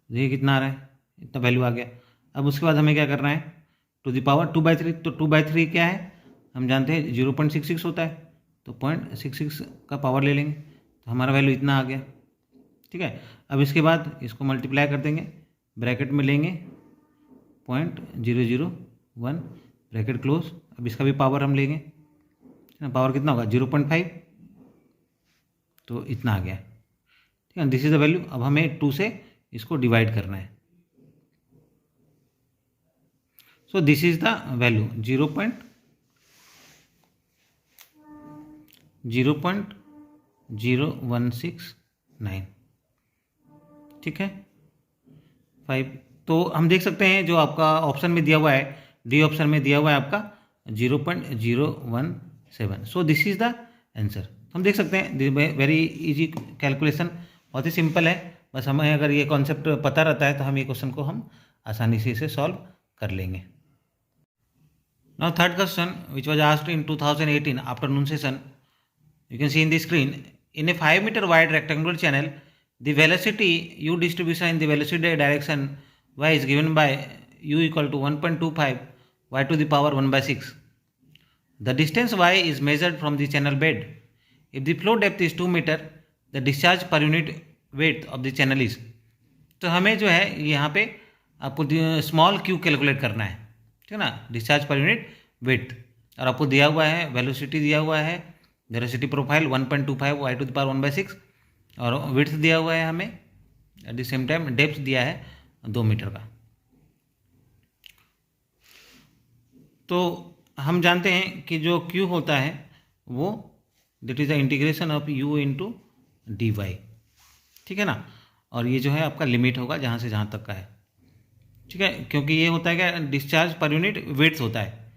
देखिए कितना आ रहा है, इतना वैल्यू आ गया। अब उसके बाद हमें क्या करना है, (2^3), तो 2/3 क्या है हम जानते हैं 0.66 होता है, तो 0.66 का पावर ले लेंगे, तो हमारा वैल्यू इतना आ गया, ठीक है। अब इसके बाद इसको मल्टीप्लाई कर देंगे, ब्रैकेट में लेंगे 0.001 ब्रैकेट क्लोज। अब इसका भी पावर हम लेंगे, पावर कितना होगा 0.5, तो इतना आ गया, ठीक है। This is the value. अब हमें 2 से इसको डिवाइड करना है। So this is the value 0.0169, ठीक है 5। तो हम देख सकते हैं जो आपका ऑप्शन में दिया हुआ है, डी ऑप्शन में दिया हुआ है आपका 0.017। सो दिस इज द आंसर। हम देख सकते हैं वेरी इजी कैलकुलेशन, बहुत ही सिंपल है। बस हमें अगर ये कॉन्सेप्ट पता रहता है तो हम ये क्वेश्चन को हम आसानी से इसे सॉल्व कर लेंगे। Now third question which was asked in 2018 afternoon session, you can see in the screen, in a 5 meter wide rectangular channel the velocity u distribution in the velocity direction y is given by u equal to 1.25 y to the power 1 by 6. The distance y is measured from the channel bed. If the flow depth is 2 meter, the discharge per unit width of the channel is. तो हमें जो है यहाँ पे आपको small Q calculate करना है, ठीक है ना, डिस्चार्ज पर यूनिट विड्थ, और आपको दिया हुआ है वेलोसिटी, दिया हुआ है velocity profile 1.25 y to the power 1 by 6, और विड्थ दिया हुआ है हमें, at the same time depth दिया है 2 मीटर का। तो हम जानते हैं कि जो q होता है वो that is the integration of u into D Y, ठीक है ना, और ये जो है आपका लिमिट होगा जहाँ से जहाँ तक का है, ठीक है, क्योंकि ये होता है क्या, डिस्चार्ज पर यूनिट विड्थ होता है,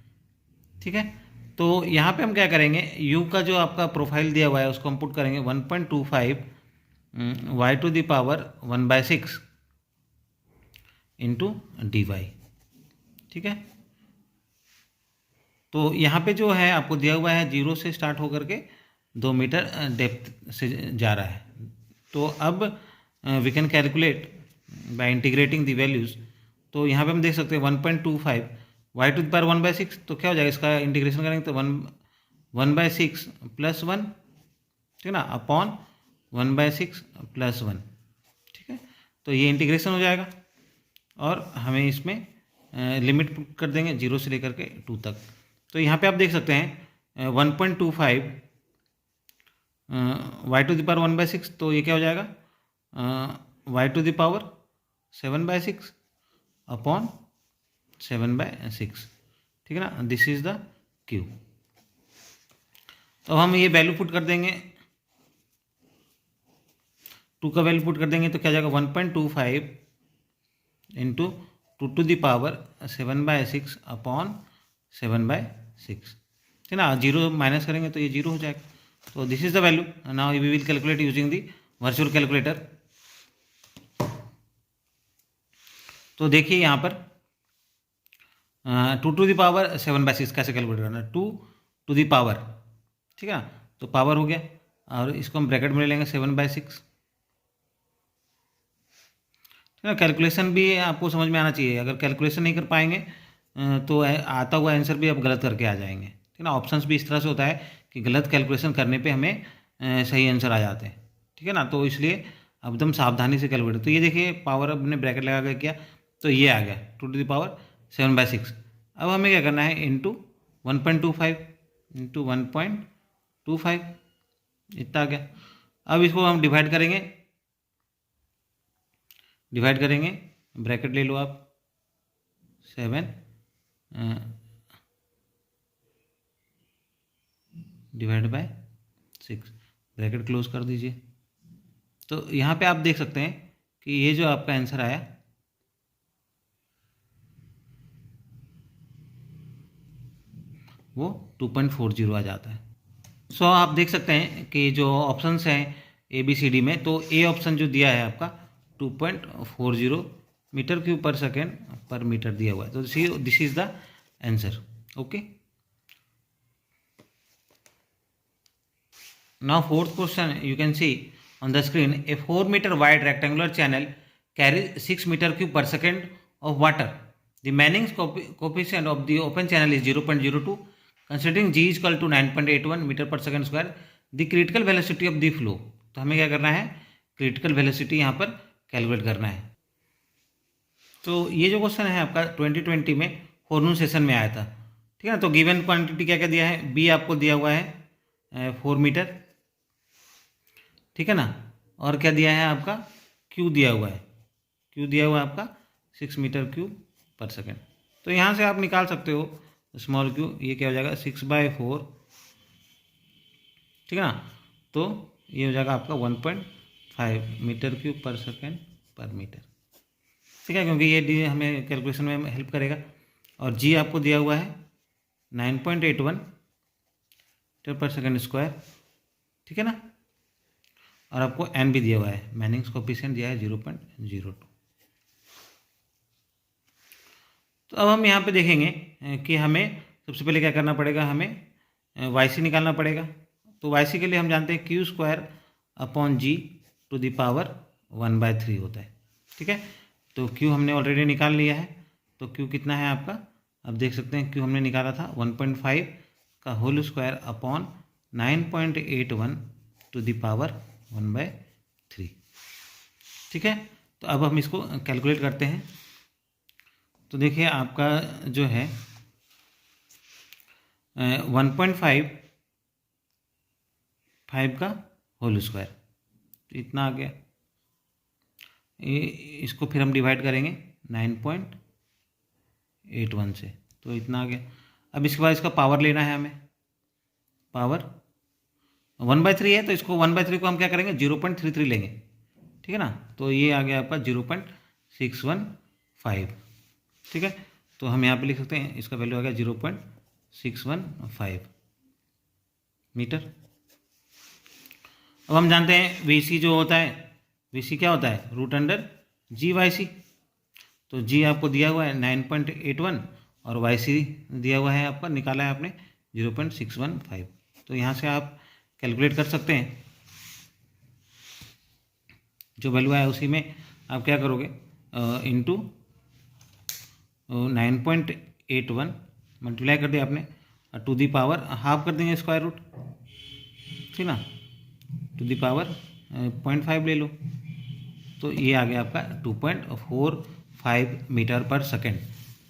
ठीक है। तो यहाँ पे हम क्या करेंगे, u का जो आपका प्रोफाइल दिया हुआ है उसको हम पुट करेंगे 1.25 y to the power 1 by 6 into D Y, ठीक है। तो यहाँ पे जो है आपको दिया हुआ है 0 से स्टार्ट होकर के 2 मीटर डेप्थ से जा रहा है। तो अब we can calculate by integrating the values. तो यहाँ पे हम देख सकते हैं 1.25 y to the power 1 by 6, तो क्या हो जाएगा, इसका इंटीग्रेशन करेंगे तो 1 by 6 प्लस 1, ठीक है ना, अपॉन 1 by 6 प्लस 1, ठीक है। तो ये इंटीग्रेशन हो जाएगा और हमें इसमें लिमिट कर देंगे 0 से लेकर के 2 तक। तो यहाँ पे आप देख सकते हैं 1.25 y to the power 1 by 6, तो ये क्या हो जाएगा y to the power 7 by 6 upon 7 by 6, ठीक है ना, दिस इज द q। तो हम ये वैल्यू पुट कर देंगे, 2 का वैल्यू पुट कर देंगे तो क्या जाएगा 1.25 into 2 to the power 7 by 6 upon 7 by 6, ठीक है ना, 0 माइनस करेंगे तो ये 0 हो जाएगा। तो this is the value. Now we will calculate using the virtual calculator. तो देखिए यहाँ पर 2 टू द पावर 7 by 6 कैसे कैलकुलेट करना है, 2 टू द पावर, ठीक है ना, तो पावर हो गया और इसको हम ब्रैकेट में ले लेंगे 7 by 6, ठीक है। कैलकुलेशन भी आपको समझ में आना चाहिए, अगर कैलकुलेशन नहीं कर पाएंगे तो आता हुआ आंसर भी आप गलत करके आ जाएंगे, ठीक है ना। ऑप्शंस भी इस तरह से होता है कि गलत कैलकुलेशन करने पे हमें सही आंसर आ जाते हैं, ठीक है ना। तो इसलिए एकदम सावधानी से कैलकुलेट। तो ये देखिए पावर अपने ब्रैकेट लगा के किया तो ये आ गया 2 टू द पावर 7 by 6। अब हमें क्या करना है, इंटू 1.25 इंटू 1.25, इतना आ गया। अब इसको हम डिवाइड करेंगे, ब्रैकेट ले लो आप 7 डिवाइड बाय 6, ब्रैकेट क्लोज कर दीजिए। तो यहाँ पे आप देख सकते हैं कि ये जो आपका आंसर आया वो 2.40 आ जाता है। सो आप देख सकते हैं कि जो ऑप्शंस हैं ABCD में, तो ए ऑप्शन जो दिया है आपका 2.40 मीटर क्यूब पर सेकेंड पर मीटर दिया हुआ है। तो this is the answer. Okay, now fourth question you can C on the screen, a 4 meter wide rectangular channel carries 6 meter cube per second of water. The Manning's coefficient of the open channel is 0.02. Considering G is equal to 9.81 meter per second square, the critical velocity of the flow. तो हमें क्या करना है, critical velocity यहाँ पर calculate करना है। तो ये जो क्वेश्चन है आपका 2020 में फोरनून सेशन में आया था, ठीक है ना। तो गिवन क्वांटिटी क्या क्या दिया है, बी आपको दिया हुआ है 4 मीटर, ठीक है ना, और क्या दिया है आपका क्यू दिया हुआ है, क्यू दिया हुआ है आपका 6 मीटर क्यूब पर सेकेंड, तो यहाँ से आप निकाल सकते हो स्मॉल क्यू, ये क्या हो जाएगा 6/4, ठीक है ना। तो ये हो जाएगा आपका 1.5 मीटर क्यूब पर सेकेंड पर मीटर, ठीक है, क्योंकि ये डी हमें कैलकुलेशन में हेल्प करेगा। और जी आपको दिया हुआ है 9.81 मीटर पर सेकेंड स्क्वायर, ठीक है ना। और आपको एन भी दिया हुआ है, मैनिंग्स कोफिशिएंट दिया है 0.02। तो अब हम यहाँ पे देखेंगे कि हमें सबसे पहले क्या करना पड़ेगा, हमें वाई सी निकालना पड़ेगा। तो वाई सी के लिए हम जानते हैं Q square upon G to the power 1/3 होता है, ठीक है। तो क्यू हमने ऑलरेडी निकाल लिया है, तो क्यू कितना है आपका, अब देख सकते हैं क्यू हमने निकाला था 1.5 का whole square upon 9.81 to the power 1/3, ठीक है। तो अब हम इसको कैलकुलेट करते हैं। तो देखिए आपका जो है 1.5 का होल स्क्वायर, तो इतना आ गया। इसको फिर हम डिवाइड करेंगे 9.81 से, तो इतना आ गया। अब इसके बाद इसका पावर लेना है हमें, पावर 1/3 है, तो इसको 1/3 को हम क्या करेंगे 0.33 लेंगे, ठीक है ना। तो ये आ गया आपका 0.615, ठीक है। तो हम यहाँ पे लिख सकते हैं इसका वैल्यू आ गया 0.615 मीटर। अब हम जानते हैं वी सी जो होता है, वी सी क्या होता है √जी/सी। तो जी आपको दिया हुआ है 9.81 और वाई सी दिया हुआ है आपका, निकाला है आपने 0.615। तो यहाँ से आप कैलकुलेट कर सकते हैं, जो वैल्यू है उसी में आप क्या करोगे इंटू 9.81 मल्टीप्लाई कर दिया आपने, टू दी पावर हाफ कर देंगे स्क्वायर रूट, ठीक ना, टू दी पावर 0.5 ले लो। तो ये आ गया आपका 2.45 मीटर पर सेकेंड,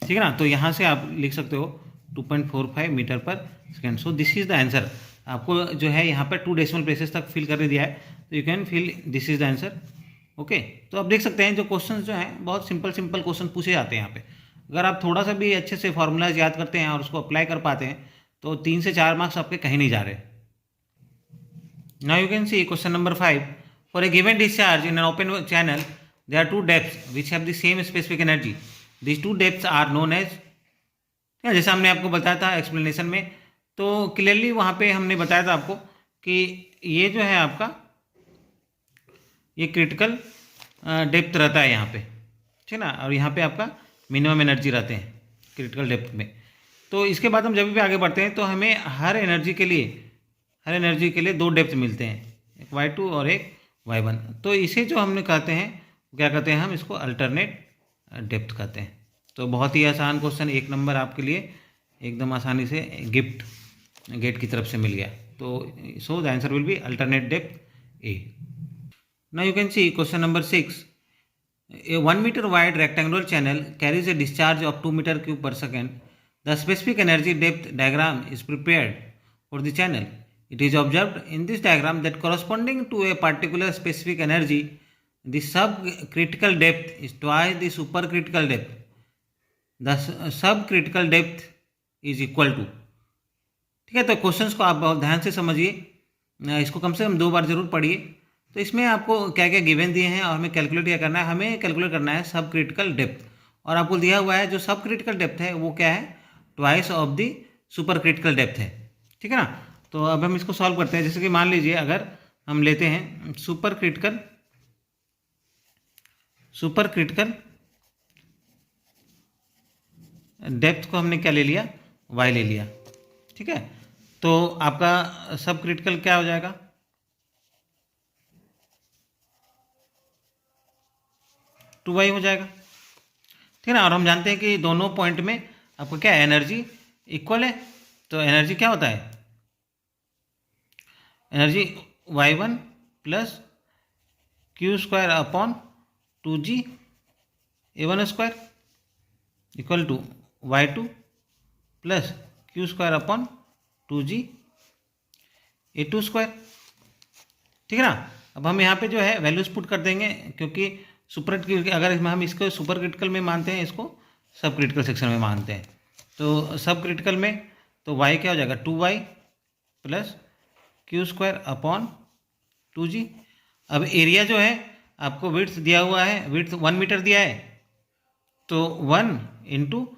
ठीक है ना। तो यहाँ से आप लिख सकते हो 2.45 मीटर पर second. So this is the answer. आपको जो है यहाँ पर 2 डेसिमल प्लेसेस तक फिल करने दिया है, तो you can fill this is the answer, okay. तो आप देख सकते हैं जो क्वेश्चन जो हैं बहुत सिंपल क्वेश्चन पूछे जाते हैं यहाँ पे। अगर आप थोड़ा सा भी अच्छे से फॉर्मूलाज याद करते हैं और उसको अप्लाई कर पाते हैं तो 3 से 4 मार्क्स आपके कहीं नहीं जा रहे। Now you can see question number 5। For a given discharge in an open channel there are 2 depths which have the same specific energy. These 2 depths are known as, जैसा हमने आपको बताया था एक्सप्लेनेशन में, तो क्लियरली वहाँ पे हमने बताया था आपको कि ये जो है आपका ये क्रिटिकल डेप्थ रहता है यहाँ पे, ठीक है ना, और यहाँ पे आपका मिनिमम एनर्जी रहते हैं क्रिटिकल डेप्थ में। तो इसके बाद हम जब भी आगे बढ़ते हैं तो हमें हर एनर्जी के लिए 2 डेप्थ मिलते हैं, एक y2 और एक y1। तो इसे जो हमने कहते हैं क्या कहते हैं, हम इसको अल्टरनेट डेप्थ कहते हैं। तो बहुत ही आसान क्वेश्चन, 1 नंबर आपके लिए एकदम आसानी से गेट की तरफ से मिल गया। तो so the answer will be alternate depth A. Now you can see question number 6। A 1 meter wide rectangular channel carries a discharge of 2 meter cube per second. The specific energy depth diagram is prepared for the channel. It is observed in this diagram that corresponding to a particular specific energy, the subcritical depth is twice the supercritical depth. The subcritical depth is equal to, ठीक है। तो questions को आप बहुत ध्यान से समझिए, इसको कम से कम 2 बार जरूर पढ़िए। तो इसमें आपको क्या क्या गिवन दिए हैं और हमें कैलकुलेट क्या करना है, हमें कैलकुलेट करना है सब क्रिटिकल डेप्थ। और आपको दिया हुआ है जो सब क्रिटिकल डेप्थ है वो क्या है, twice of the super critical depth है, ठीक है ना। तो अब हम इसको सॉल्व करते हैं। जैसे कि मान लीजिए अगर हम लेते हैं सुपर क्रिटिकल डेप्थ को हमने क्या ले लिया, y ले लिया, ठीक है। तो आपका सब क्रिटिकल क्या हो जाएगा, 2y हो जाएगा, ठीक है ना। और हम जानते हैं कि दोनों पॉइंट में आपको क्या एनर्जी इक्वल है। तो एनर्जी क्या होता है, energy y1 plus Q square upon 2g a1 square equal to y2 plus Q square upon 2g a2 square, ठीक है ना। अब हम यहाँ पे जो है वैल्यूज पुट कर देंगे, क्योंकि अगर हम इसको सुपर क्रिटिकल में मानते हैं इसको, सब क्रिटिकल सेक्शन में मांगते हैं। तो सब क्रिटिकल में तो y क्या हो जाएगा 2y plus Q square upon 2g। अब एरिया जो है आपको विड्थ दिया हुआ है, विड्थ 1 मीटर दिया है, तो 1 इंटू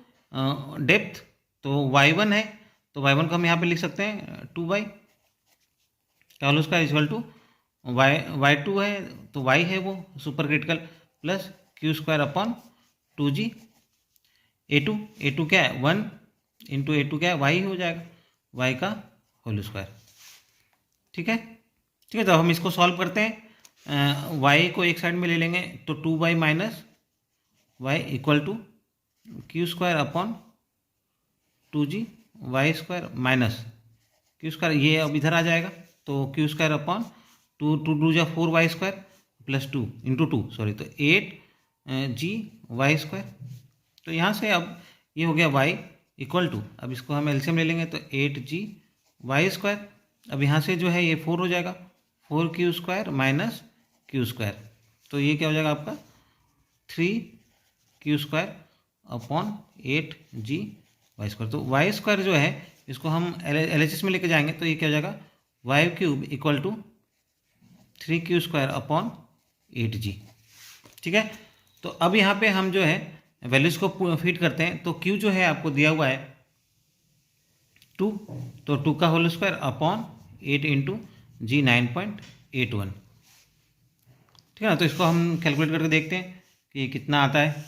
डेप्थ तो y1 है, तो y1 को हम यहाँ पे लिख सकते हैं 2y का whole square equal to y2 है, तो y है वो super critical plus Q square upon 2g। a2 क्या है 1 इंटू a2 क्या है y हो जाएगा, y का होल स्क्वायर। ठीक है, ठीक है। तो हम इसको सॉल्व करते हैं। y को एक साइड में ले लेंगे तो 2y minus y equal to Q square upon 2g y square minus Q square, ये अब इधर आ जाएगा तो क्यू स्क्वायर अपॉन 2 जा 4y square plus 2 into 2 sorry, तो 8g y स्क्वायर। तो यहाँ से अब ये हो गया y इक्वल टू, अब इसको हम एलसीएम ले लेंगे तो 8g y स्क्वायर। अब यहाँ से जो है ये 4 हो जाएगा, 4q square minus Q square, तो ये क्या हो जाएगा आपका 3q square upon 8g Y square. तो वाई स्क्वायर जो है इसको हम LHS में लेके जाएंगे तो ये क्या हो जाएगा Y cube equal to 3q square upon 8g। ठीक है, तो अब यहाँ पे हम जो है वैल्यूज को फिट करते हैं। तो q जो है आपको दिया हुआ है 2, तो 2 का होल स्क्वायर अपॉन 8 इंटू जी 9.81। ठीक है ना, तो इसको हम कैलकुलेट करके देखते हैं कि कितना आता है।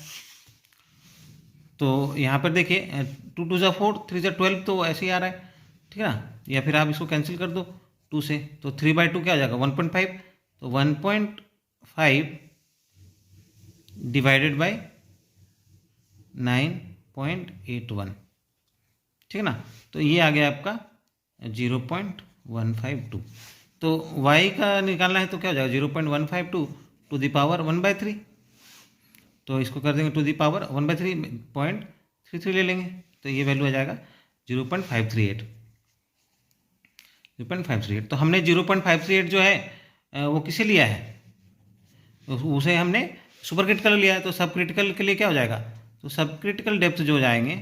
तो यहाँ पर देखिए 2 2 ज़ा 4, 3 ज़ा 12, तो ऐसे ही आ रहा है। ठीक है ना, या फिर आप इसको कैंसिल कर दो 2 से, तो 3/2 क्या आ जाएगा 1.5, तो 1.5 डिवाइडेड बाई 9.81। ठीक है ना, तो ये आ गया आपका 0.152। तो y का निकालना है तो क्या हो जाएगा 0.152 टू द पावर 1/3, तो इसको कर देंगे टू दी पावर 1/3.33 ले लेंगे, तो ये वैल्यू आ जाएगा 0.538। तो हमने 0.538 जो है वो किसे लिया है, उसे हमने सुपर क्रिटिकल लिया है। तो सब क्रिटिकल के लिए क्या हो जाएगा, तो सब क्रिटिकल डेप्थ जो जाएंगे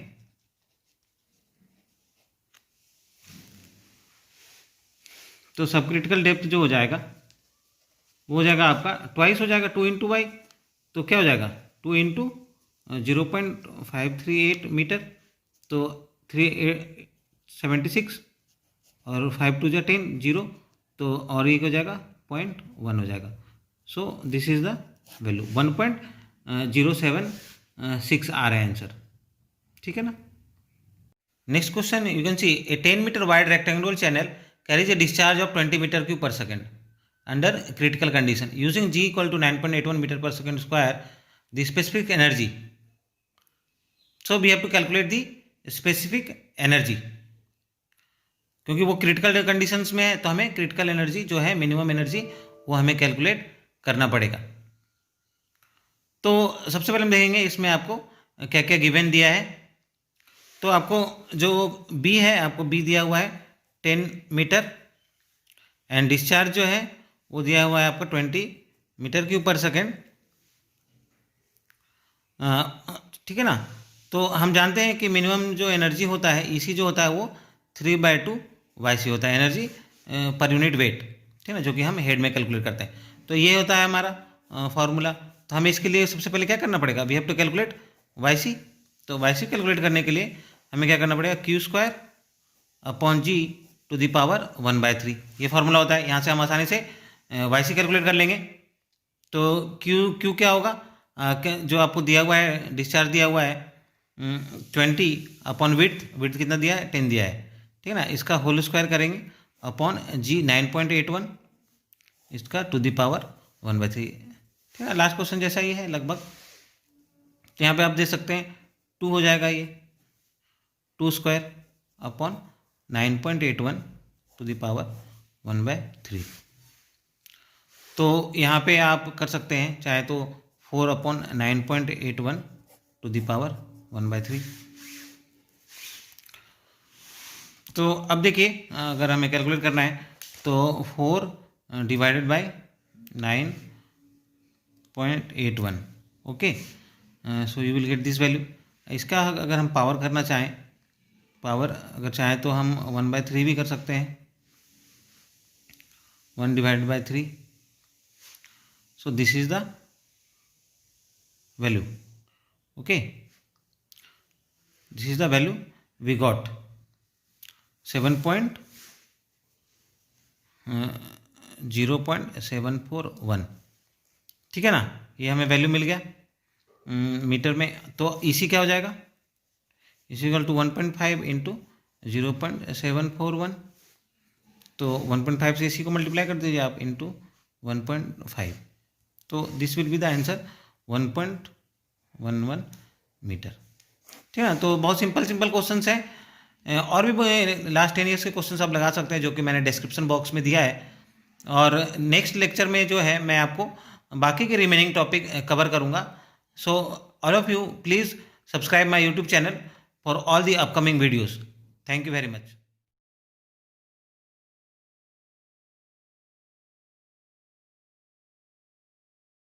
तो सब क्रिटिकल डेप्थ जो हो जाएगा वो हो जाएगा आपका ट्वाइस हो जाएगा 2 इंटू वाई, तो क्या हो जाएगा 2 इंटू 0.538 मीटर, तो 376 और 5 2 10 0, तो और ये हो जाएगा 0.1 हो जाएगा। So this is the value 1.076 आ रहा है आंसर। ठीक है ना। Next question you can see a 10 metre wide rectangular channel carries a discharge of 20 meter cube per second under critical condition using g equal to 9.81 meter per second square the specific energy. So we have to calculate the specific energy, क्योंकि वो critical conditions में है तो हमें critical energy जो है minimum energy वो हमें कैलकुलेट करना पड़ेगा। तो सबसे पहले हम देखेंगे इसमें आपको क्या क्या गिवन दिया है। तो आपको जो b है, आपको b दिया हुआ है 10 मीटर एंड डिस्चार्ज जो है वो दिया हुआ है आपका 20 मीटर क्यूब पर सेकेंड। ठीक है ना, तो हम जानते हैं कि मिनिमम जो एनर्जी होता है ईसी जो होता है वो 3/2 वाईसी होता है एनर्जी पर यूनिट वेट। ठीक है ना, जो कि हम हेड में कैलकुलेट करते हैं। तो ये होता है हमारा फॉर्मूला। तो हमें इसके लिए सबसे पहले क्या करना पड़ेगा, we have to calculate YC. तो वाईसी कैलकुलेट करने के लिए हमें क्या करना पड़ेगा Q square upon G to the power 1/3, ये फार्मूला होता है। यहाँ से हम आसानी से वाईसी कैलकुलेट कर लेंगे। तो क्यू क्या होगा, जो आपको दिया हुआ है डिस्चार्ज दिया हुआ है 20 अपॉन विड्थ कितना दिया है 10 दिया है। ठीक है ना, इसका होल स्क्वायर करेंगे अपॉन जी 9.81, इसका टू दी पावर 1/3। ठीक है ना, लास्ट क्वेश्चन जैसा ही है लगभग। तो यहाँ पे आप देख सकते हैं 2 हो जाएगा, ये 2 square upon 9.81 to the power 1/3। तो यहाँ पे आप कर सकते हैं चाहे तो 4 अपॉन 9.81 टू द पावर 1/3। तो अब देखिए अगर हमें कैलकुलेट करना है तो 4 divided by 9.81, okay, so you will get this value इसका अगर हम पावर करना चाहें, पावर अगर चाहें तो हम 1/3 भी कर सकते हैं, 1/3. So this is the value. Okay, this is the value we got, 0.741. ठीक है ना, ये हमें वैल्यू मिल गया मीटर में. तो इसी क्या हो जाएगा, इक्वल टू 1.5 इंटू 0.741. तो 1.5 से इसी को मल्टीप्लाई कर दीजिए आप इंटू 1.5. तो this will be the answer 1.11 metre. ठीक है ना, तो बहुत सिंपल क्वेश्चंस है. और भी लास्ट 10 ईयर्स के क्वेश्चंस आप लगा सकते हैं, जो कि मैंने डिस्क्रिप्शन बॉक्स में दिया है. और नेक्स्ट लेक्चर में जो है मैं आपको बाकी के रिमेनिंग टॉपिक कवर करूँगा. So all of you please subscribe my YouTube channel for all the upcoming videos. Thank you very much.